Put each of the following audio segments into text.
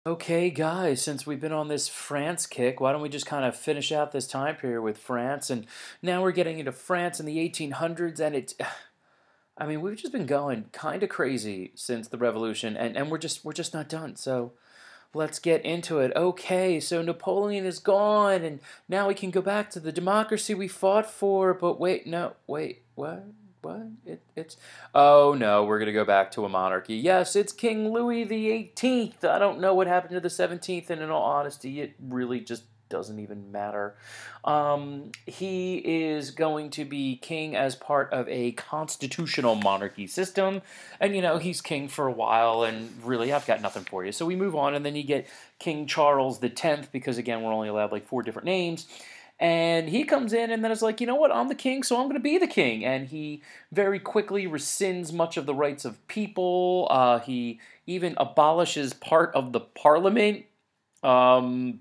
Okay, guys, since we've been on this France kick, why don't we just kind of finish out this time period with France? And now we're getting into France in the 1800s, and I mean, we've just been going kind of crazy since the revolution, and we're just not done. So let's get into it. Okay, so Napoleon is gone, and now we can go back to the democracy we fought for. But wait, no, wait, what? What? It's oh no, we're gonna go back to a monarchy. Yes, it's King Louis the 18th. I don't know what happened to the 17th, and in all honesty, it really just doesn't even matter. He is going to be king as part of a constitutional monarchy system, and he's king for a while, and really I've got nothing for you. So we move on, and then you get King Charles the 10th, because again we're only allowed like four different names. And he comes in and then is like, you know what, I'm the king, so I'm going to be the king. And he very quickly rescinds much of the rights of people. He even abolishes part of the parliament. Um,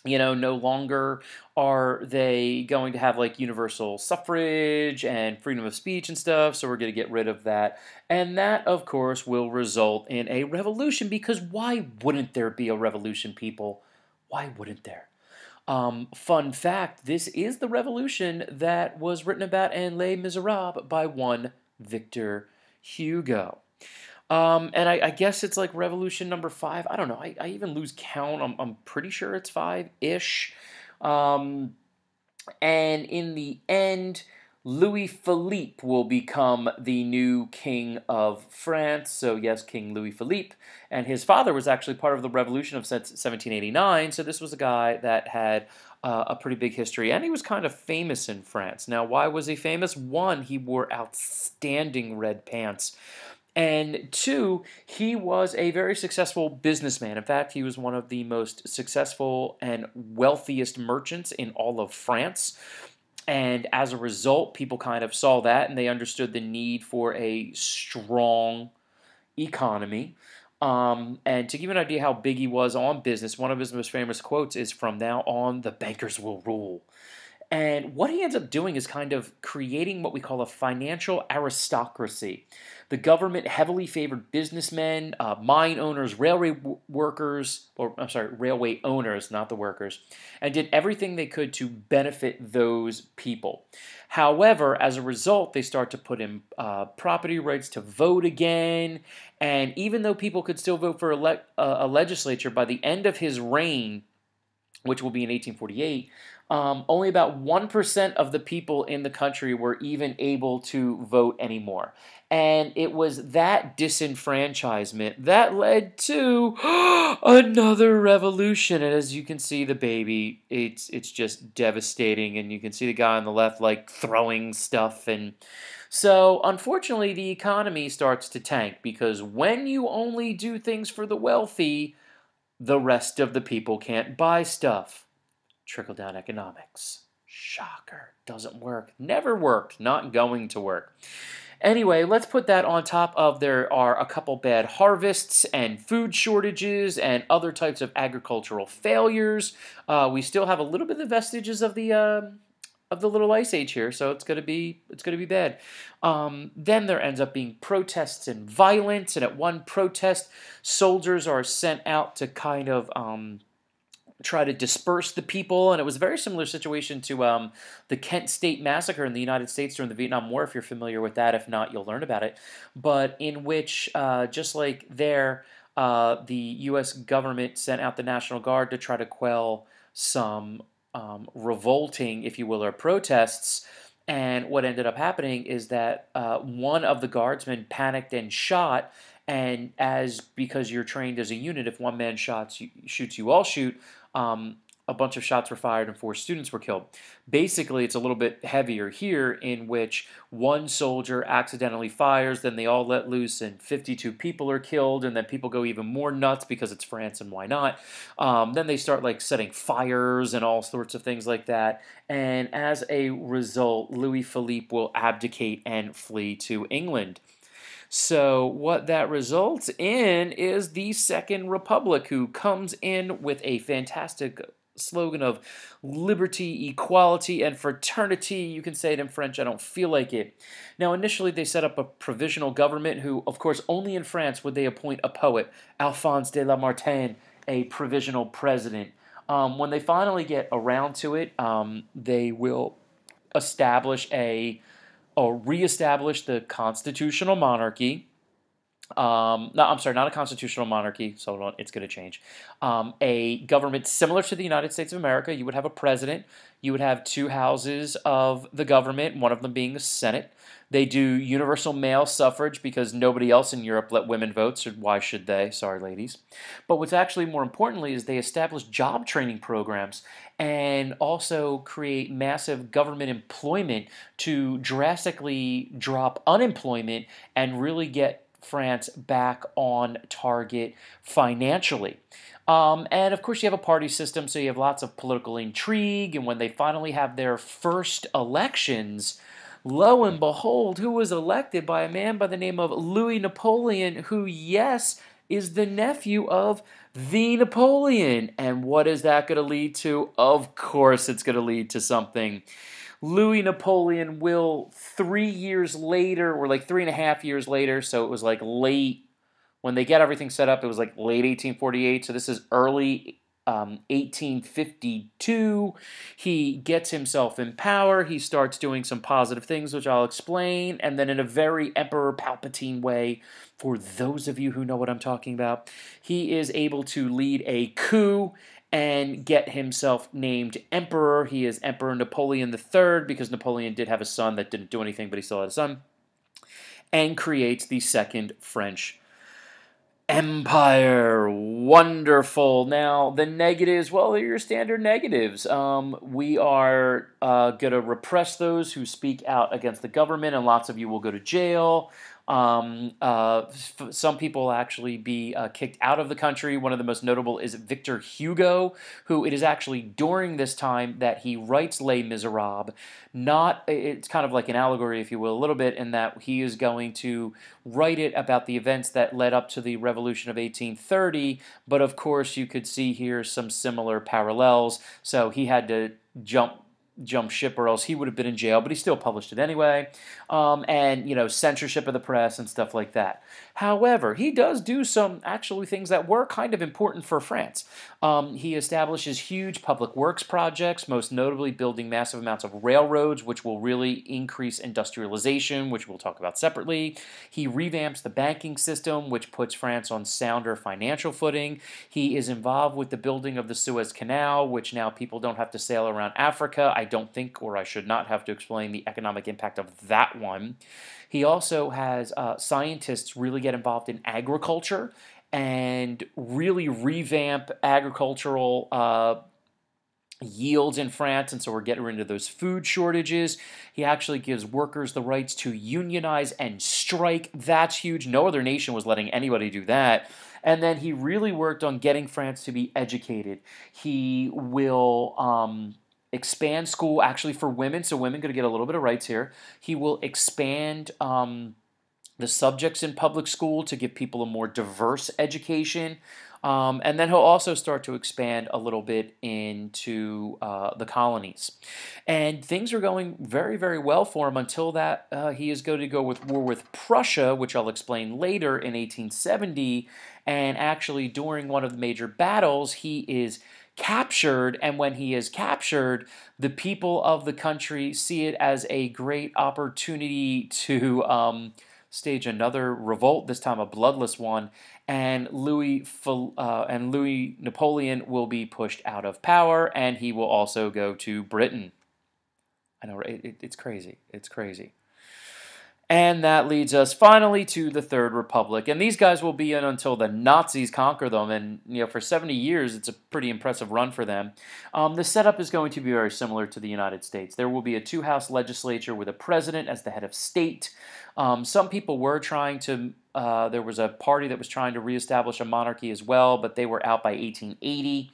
no longer are they going to have like universal suffrage and freedom of speech and stuff, so we're going to get rid of that. And that, of course, will result in a revolution, because why wouldn't there be a revolution, people? Why wouldn't there? Fun fact, this is the revolution that was written about in Les Miserables by one Victor Hugo. And I guess it's like revolution number 5. I don't know. I even lose count. I'm pretty sure it's 5-ish. Um, and in the end, Louis Philippe will become the new king of France. So yes, King Louis Philippe. And his father was actually part of the revolution of 1789. So this was a guy that had a pretty big history. And he was kind of famous in France. Now, why was he famous? One, he wore outstanding red pants. And two, he was a very successful businessman. In fact, he was one of the most successful and wealthiest merchants in all of France. And as a result, people kind of saw that and they understood the need for a strong economy. And to give you an idea how big he was on business, one of his most famous quotes is, "From now on, the bankers will rule." And what he ends up doing is kind of creating what we call a financial aristocracy. The government heavily favored businessmen, mine owners, railway workers, or I'm sorry, railway owners, not the workers, and did everything they could to benefit those people. However, as a result, they start to put in property rights to vote again. And even though people could still vote for a legislature, by the end of his reign, which will be in 1848, only about 1% of the people in the country were even able to vote anymore. And it was that disenfranchisement that led to another revolution. And as you can see, the baby, it's just devastating. And you can see the guy on the left like throwing stuff. And so unfortunately, the economy starts to tank, because when you only do things for the wealthy, the rest of the people can't buy stuff. Trickle-down economics. Shocker. Doesn't work. Never worked. Not going to work. Anyway, let's put that on top of there are a couple bad harvests and food shortages and other types of agricultural failures. We still have a little bit of the vestiges of the little ice age here, so it's gonna be bad. Then there ends up being protests and violence, and at one protest, soldiers are sent out to kind of try to disperse the people, and it was a very similar situation to the Kent State Massacre in the United States during the Vietnam War, if you're familiar with that. If not, you'll learn about it. But in which, just like there, the U.S. government sent out the National Guard to try to quell some revolting, if you will, or protests. And what ended up happening is that one of the guardsmen panicked and shot. And because you're trained as a unit, if one man shoots, you all shoot. A bunch of shots were fired and 4 students were killed. Basically, it's a little bit heavier here, in which one soldier accidentally fires, then they all let loose, and 52 people are killed, and then people go even more nuts because it's France and why not. Then they start like setting fires and all sorts of things like that. And as a result, Louis Philippe will abdicate and flee to England. So what that results in is the Second Republic, who comes in with a fantastic slogan of liberty, equality, and fraternity. You can say it in French, I don't feel like it. Now, initially, they set up a provisional government who, of course, only in France would they appoint a poet, Alphonse de Lamartine, a provisional president. When they finally get around to it, they will establish or reestablish the constitutional monarchy. No, I'm sorry, not a constitutional monarchy. So hold on, it's going to change. A government similar to the United States of America. You would have a president. You would have two houses of the government, one of them being the Senate. They do universal male suffrage because nobody else in Europe let women vote, so why should they? Sorry, ladies. But what's actually more importantly is they establish job training programs and also create massive government employment to drastically drop unemployment and really get France back on target financially. And of course, you have a party system, so you have lots of political intrigue. And when they finally have their first elections, lo and behold, who was elected by a man by the name of Louis Napoleon, who, yes, is the nephew of the Napoleon. And what is that going to lead to? Of course, it's going to lead to something. Louis Napoleon will 3 years later, or like 3.5 years later, so it was like late, when they get everything set up, it was like late 1848, so this is early 1852. He gets himself in power, he starts doing some positive things, which I'll explain, and then in a very Emperor Palpatine way, for those of you who know what I'm talking about, he is able to lead a coup and get himself named emperor. He is Emperor Napoleon III because Napoleon did have a son that didn't do anything, but he still had a son, and creates the Second French Empire. Wonderful. Now, the negatives, well, they're your standard negatives. We are going to repress those who speak out against the government, and lots of you will go to jail. Some people will actually be kicked out of the country. One of the most notable is Victor Hugo, who it is actually during this time that he writes Les Miserables. It's kind of like an allegory, if you will, a little bit, in that he is going to write it about the events that led up to the Revolution of 1830, but of course you could see here some similar parallels. So he had to jump ship or else he would have been in jail, but he still published it anyway. And, censorship of the press and stuff like that. However, he does do some actually things that were kind of important for France. He establishes huge public works projects, most notably building massive amounts of railroads, which will really increase industrialization, which we'll talk about separately. He revamps the banking system, which puts France on sounder financial footing. He is involved with the building of the Suez Canal, which now people don't have to sail around Africa. I don't think, or I should not have to explain the economic impact of that one. He also has scientists really get involved in agriculture and really revamp agricultural yields in France, and so we're getting rid of those food shortages. He actually gives workers the rights to unionize and strike. That's huge. No other nation was letting anybody do that. And then he really worked on getting France to be educated. He will expand school actually for women, so women are going to get a little bit of rights here. He will expand the subjects in public school to give people a more diverse education. And then he'll also start to expand a little bit into the colonies. And things are going very, very well for him until that he is going to go with war with Prussia, which I'll explain later in 1870. And actually during one of the major battles, he is captured, and when he is captured, the people of the country see it as a great opportunity to stage another revolt, this time a bloodless one, and Louis Napoleon will be pushed out of power, and he will also go to Britain. I know, it's crazy. It's crazy. And that leads us finally to the Third Republic. And these guys will be in until the Nazis conquer them. And for 70 years, it's a pretty impressive run for them. The setup is going to be very similar to the United States. There will be a two-house legislature with a president as the head of state. Some people were trying to, there was a party that was trying to reestablish a monarchy as well, but they were out by 1880.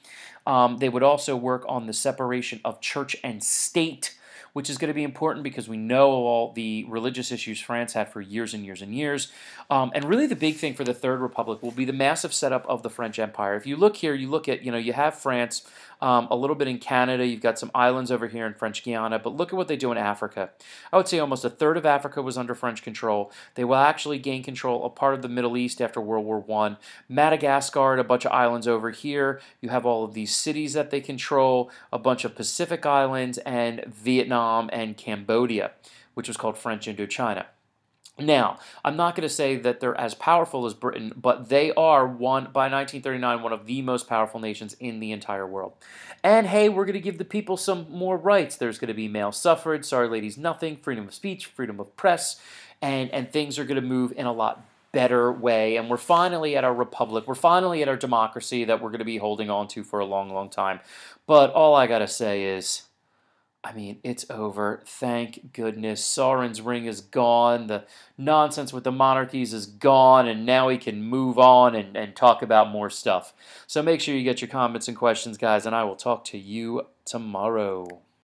They would also work on the separation of church and state, which is going to be important because we know all the religious issues France had for years and years and years. And really the big thing for the Third Republic will be the massive setup of the French Empire. If you look here, you look at, you have France a little bit in Canada. You've got some islands over here in French Guiana, but look at what they do in Africa. I would say almost a third of Africa was under French control. They will actually gain control of part of the Middle East after World War I. Madagascar and a bunch of islands over here. You have all of these cities that they control, a bunch of Pacific islands, and Vietnam and Cambodia, which was called French Indochina. Now, I'm not going to say that they're as powerful as Britain, but they are by 1939 one of the most powerful nations in the entire world. And hey, we're going to give the people some more rights. There's going to be male suffrage, sorry ladies, nothing, freedom of speech, freedom of press, and things are going to move in a lot better way. And we're finally at our republic. We're finally at our democracy that we're going to be holding on to for a long, long time. But all I got to say is, I mean, it's over. Thank goodness. Sauron's ring is gone. The nonsense with the monarchies is gone, and now we can move on and talk about more stuff. So make sure you get your comments and questions, guys, and I will talk to you tomorrow.